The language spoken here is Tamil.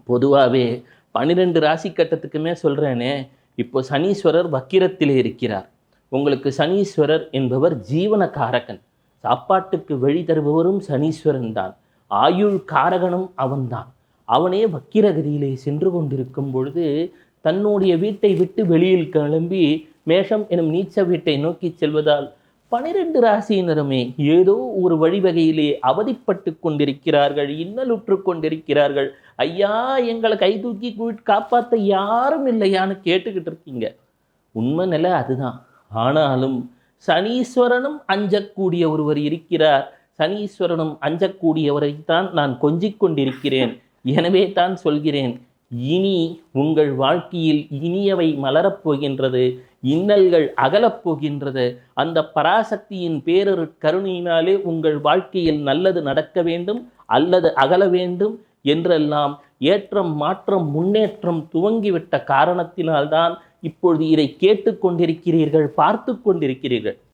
பொதுவாகவே 12 ராசி கட்டத்துக்குமே சொல்கிறேனே, இப்போ சனீஸ்வரர் வக்கிரத்திலே இருக்கிறார். உங்களுக்கு சனீஸ்வரர் என்பவர் ஜீவன காரகன். சாப்பாட்டுக்கு வழி தருபவரும் சனீஸ்வரன் தான். ஆயுள் காரகனும் அவன்தான். அவனே வக்கிரகதியிலே சென்று கொண்டிருக்கும் பொழுது தன்னுடைய வீட்டை விட்டு வெளியில் கிளம்பி மேஷம் எனும் நீச்ச வீட்டை நோக்கி செல்வதால் 12 ராசியினருமே ஏதோ ஒரு வழிவகையிலே அவதிப்பட்டு கொண்டிருக்கிறார்கள், இன்னலுற்று கொண்டிருக்கிறார்கள். ஐயா, எங்களை கை தூக்கி காப்பாற்ற யாரும் இல்லையான்னு கேட்டுக்கிட்டு இருக்கீங்க. உண்மை நிலை அதுதான். ஆனாலும் சனீஸ்வரனும் அஞ்சக்கூடிய ஒருவர் இருக்கிறார். சனீஸ்வரனும் அஞ்சக்கூடியவரைத்தான் நான் கொஞ்சிக் கொண்டிருக்கிறேன். எனவே தான் சொல்கிறேன், இனி உங்கள் வாழ்க்கையில் இனியவை மலரப் போகின்றது, இன்னல்கள் அகலப் போகின்றது. அந்த பராசக்தியின் பேரொரு கருணையினாலே உங்கள் வாழ்க்கையில் நல்லது நடக்க வேண்டும் அல்லது அகல வேண்டும் என்றெல்லாம் ஏற்றம் மாற்றம் முன்னேற்றம் துவங்கிவிட்ட காரணத்தினால்தான் இப்பொழுது இதை கேட்டு கொண்டிருக்கிறீர்கள், பார்த்து கொண்டிருக்கிறீர்கள்.